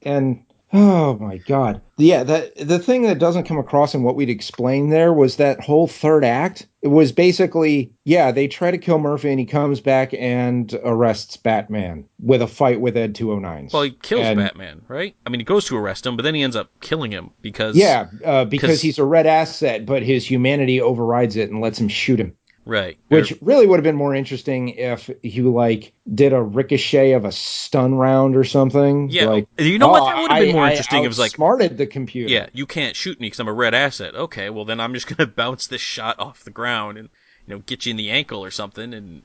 And oh my God. Yeah, the thing that doesn't come across in what we'd explained there was that whole third act. It was basically, they try to kill Murphy and he comes back and arrests Batman with a fight with Ed 209s. Well, he kills Batman, right? I mean, he goes to arrest him, but then he ends up killing him because... because he's a red asset, but his humanity overrides it and lets him shoot him. Right. Which really would have been more interesting if you did a ricochet of a stun round or something. Yeah. You know what? That would have been more interesting. It was outsmarted the computer. Yeah, you can't shoot me because I'm a red asset. Okay, well then I'm just gonna bounce this shot off the ground and get you in the ankle or something, and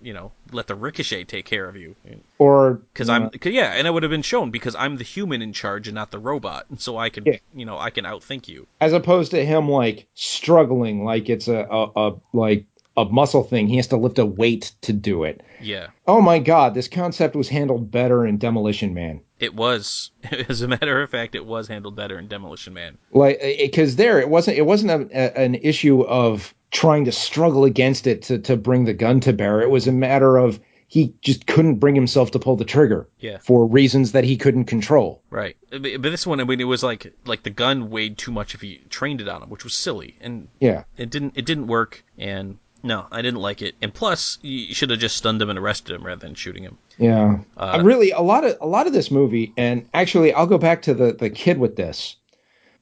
let the ricochet take care of you. Or and it would have been shown because I'm the human in charge and not the robot, and so I can I can outthink you. As opposed to him struggling like it's a muscle thing. He has to lift a weight to do it. Yeah. Oh my God, this concept was handled better in Demolition Man. It was. As a matter of fact, it was handled better in Demolition Man. Because it wasn't an issue of trying to struggle against it to bring the gun to bear. It was a matter of he just couldn't bring himself to pull the trigger. Yeah. For reasons that he couldn't control. Right. But this one, I mean, it was like the gun weighed too much if he trained it on him, which was silly. And it didn't work. And no, I didn't like it. And plus, you should have just stunned him and arrested him rather than shooting him. Yeah. Really, a lot of this movie, and actually, I'll go back to the kid with this.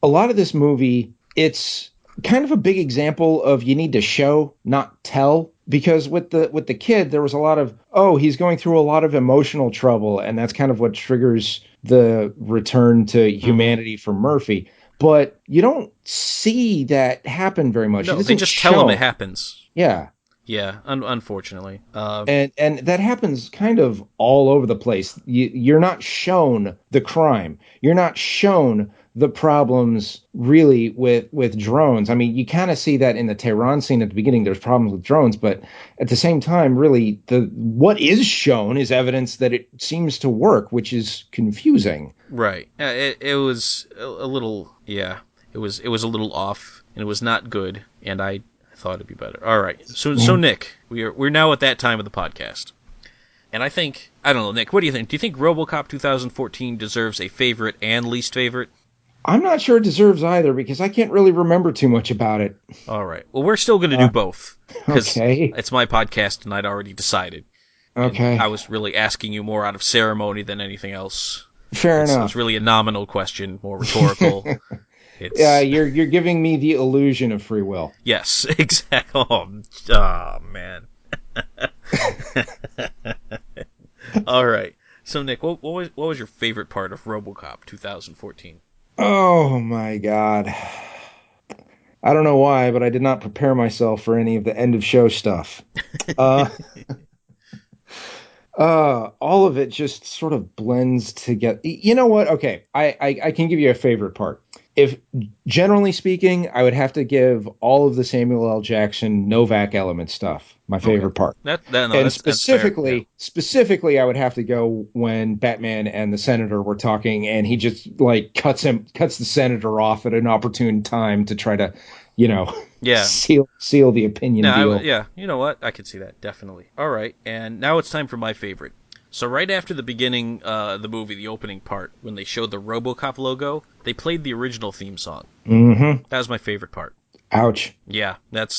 A lot of this movie, it's kind of a big example of you need to show, not tell. Because with the kid, there was a lot of, he's going through a lot of emotional trouble, and that's kind of what triggers the return to humanity for Murphy. But you don't see that happen very much. No, they just tell him it happens. Yeah. Yeah, unfortunately. And that happens kind of all over the place. You're not shown the crime. You're not shown the problems really with drones. I mean, you kind of see that in the Tehran scene at the beginning. There's problems with drones, but at the same time, really, what is shown is evidence that it seems to work, which is confusing. Right. It was a little, it was a little off, and it was not good, and I thought it'd be better. All right. So Nick, we're now at that time of the podcast. And I don't know, Nick, what do you think? Do you think RoboCop 2014 deserves a favorite and least favorite? I'm not sure it deserves either because I can't really remember too much about it. All right. Well, we're still going to do both. Okay. It's my podcast and I'd already decided. Okay. And I was really asking you more out of ceremony than anything else. Fair enough. It's really a nominal question, more rhetorical. You're giving me the illusion of free will. Yes, exactly. Oh man. All right. So Nick, what was your favorite part of RoboCop 2014? Oh my God. I don't know why, but I did not prepare myself for any of the end of show stuff. All of it just sort of blends together. You know what? Okay, I can give you a favorite part. If generally speaking, I would have to give all of the Samuel L. Jackson Novak element stuff my favorite part. Specifically, I would have to go when Batman and the Senator were talking, and he just cuts the Senator off at an opportune time to try to, seal the opinion deal. You know what? I could see that definitely. All right, and now it's time for my favorite. So right after the beginning, the movie, the opening part, when they showed the RoboCop logo, they played the original theme song. Mm-hmm. That was my favorite part. Ouch. Yeah, that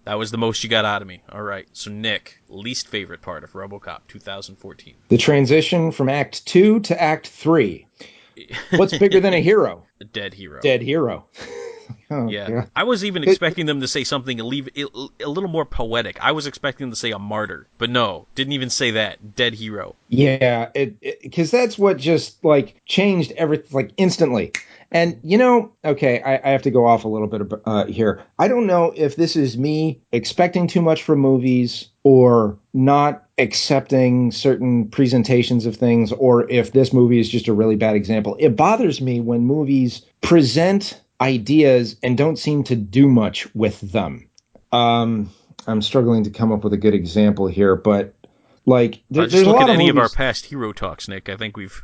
was the most you got out of me. All right, so Nick, least favorite part of RoboCop 2014. The transition from Act 2 to Act 3. What's bigger than a hero? A dead hero. Dead hero. Oh, Yeah. God. I was even expecting them to say something a little more poetic. I was expecting them to say a martyr, but no, didn't even say that. Dead hero. Yeah, because that's what just like changed everything like instantly. And okay, I have to go off a little bit here. I don't know if this is me expecting too much from movies or not accepting certain presentations of things, or if this movie is just a really bad example. It bothers me when movies present ideas and don't seem to do much with them. I'm struggling to come up with a good example here, but like Just there's a look lot at of any of our movies. past hero talks, Nick. I think we've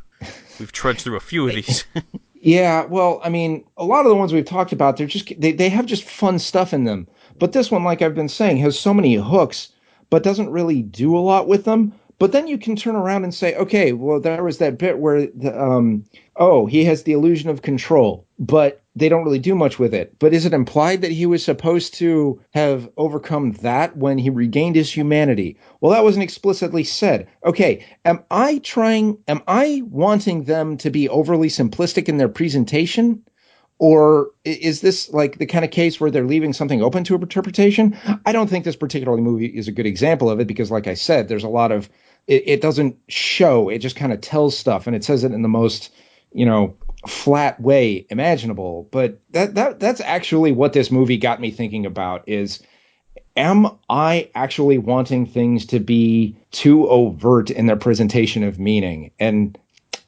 trudged through a few of these. Yeah, well, I mean, a lot of the ones we've talked about, they have just fun stuff in them. But this one, like I've been saying, has so many hooks, but doesn't really do a lot with them. But then you can turn around and say, okay, well, there was that bit where he has the illusion of control, but they don't really do much with it. But is it implied that he was supposed to have overcome that when he regained his humanity? Well, that wasn't explicitly said. Okay, am I wanting them to be overly simplistic in their presentation? Or is this like the kind of case where they're leaving something open to interpretation? I don't think this particular movie is a good example of it because, like I said, there's a lot of it doesn't show, it just kind of tells stuff and it says it in the most, flat way imaginable. But that's actually what this movie got me thinking about is, am I actually wanting things to be too overt in their presentation of meaning? And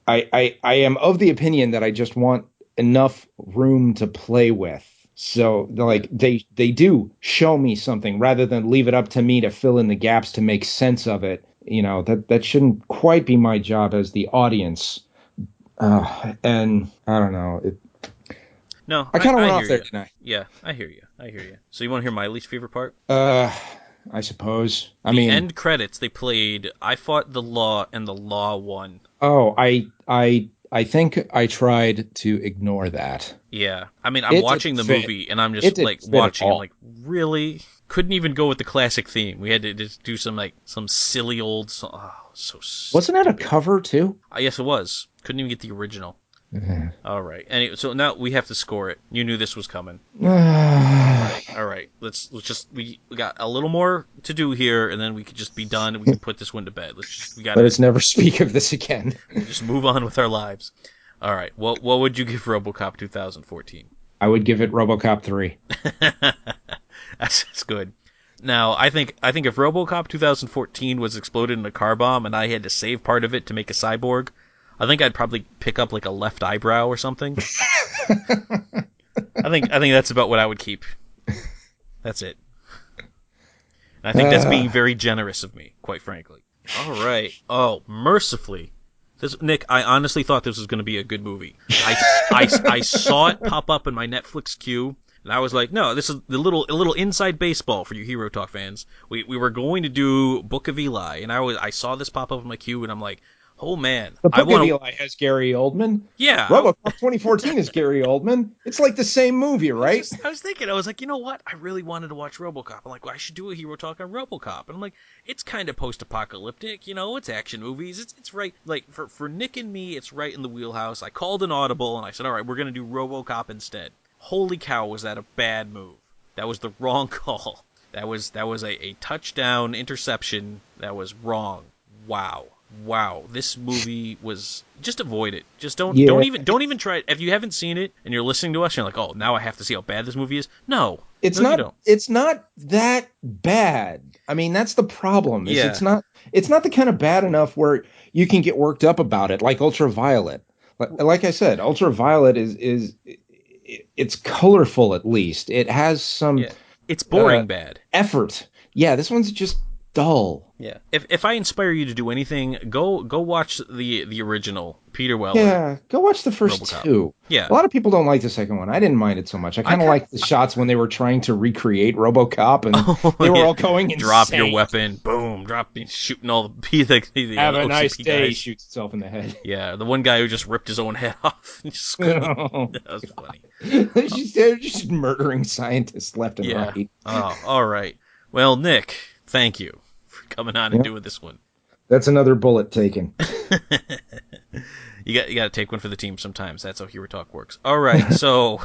I am of the opinion that I just want enough room to play with. So like they do show me something rather than leave it up to me to fill in the gaps to make sense of it. That shouldn't quite be my job as the audience. And I don't know. No, I kind of went hear off there, you. didn't I? Yeah, I hear you. So you want to hear my least favorite part? I suppose. I The mean, end credits they played. I fought the law, and the law won. oh, I think I tried to ignore that. Yeah, I mean, I'm It watching didn't the fit. movie, and I'm It just didn't like fit at watching. I'm all. like, really? Couldn't even go with the classic theme. We had to just do some silly old song. Oh, so Wasn't that a stupid. cover too? Yes, it was. Couldn't even get the original. All right. Anyway, so now we have to score it. You knew this was coming. All right. Let's just we got a little more to do here, and then we could just be done, and we can put this one to bed. We got Let us never speak of this again. just move on with our lives. All right. What would you give RoboCop 2014? I would give it RoboCop 3. That's good. Now, I think if RoboCop 2014 was exploded in a car bomb and I had to save part of it to make a cyborg, I think I'd probably pick up like a left eyebrow or something. I think that's about what I would keep. That's it. And I think that's being very generous of me, quite frankly. All right. Oh, mercifully. Nick, I honestly thought this was going to be a good movie. I saw it pop up in my Netflix queue, and I was like, no, this is a little inside baseball for you Hero Talk fans. We were going to do Book of Eli, and I saw this pop up in my queue, and I'm like, oh man, The I Book want of to. Eli has Gary Oldman. Yeah, RoboCop 2014 is Gary Oldman. It's like the same movie, right? I was thinking, I was like, you know what? I really wanted to watch RoboCop. I'm like, well, I should do a Hero Talk on RoboCop. And I'm like, it's kind of post-apocalyptic, it's action movies. It's right, like, for Nick and me, it's right in the wheelhouse. I called an audible, and I said, all right, we're going to do RoboCop instead. Holy cow, was that a bad move. That was the wrong call. That was a touchdown interception that was wrong. Wow, this movie was, just avoid it. Just don't even try it. If you haven't seen it and you're listening to us, you're like, oh, now I have to see how bad this movie is. No, you don't. It's not that bad. I mean, that's the problem. Yeah. It's not the kind of bad enough where you can get worked up about it, like Ultraviolet. Like I said, Ultraviolet is it's colorful at least. It has some It's boring bad. effort. Yeah, this one's just dull. Yeah. If I inspire you to do anything, go watch the original Peter Weller. Yeah, go watch the first RoboCop. two. Yeah. A lot of people don't like the second one. I didn't mind it so much. I kind of liked the shots when they were trying to recreate RoboCop and they were all going insane. Drop your weapon, boom, shooting all the Have a OCP nice day. guys. Shoots itself in the head. Yeah, the one guy who just ripped his own head off. That was funny. They're just murdering scientists left and right. Oh, all right. Well, Nick, thank you for coming on and doing this one. That's another bullet taken. You got to take one for the team sometimes. That's how Hero Talk works. All right, so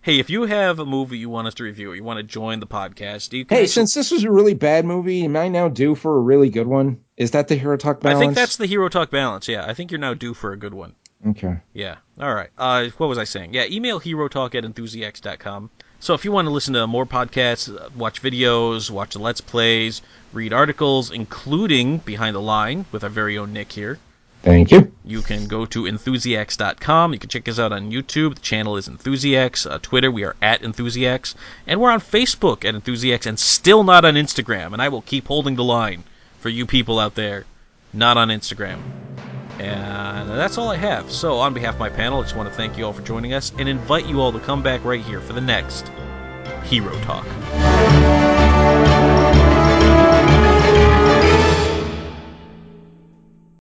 Hey, if you have a movie you want us to review, or you want to join the podcast, you can. Hey, since this was a really bad movie, am I now due for a really good one? Is that the Hero Talk balance? I think that's the Hero Talk balance. Yeah, I think you're now due for a good one. Okay. Yeah. All right. What was I saying? Yeah, email herotalk@enthusiacs.com. So if you want to listen to more podcasts, watch videos, watch the Let's Plays, read articles, including Behind the Line with our very own Nick here, Thank you. you can go to enthusiacs.com. You can check us out on YouTube. The channel is Enthusiacs. Twitter, we are @Enthusiacs. And we're on Facebook @Enthusiacs and still not on Instagram. And I will keep holding the line for you people out there not on Instagram. And that's all I have. So on behalf of my panel, I just want to thank you all for joining us and invite you all to come back right here for the next Hero Talk.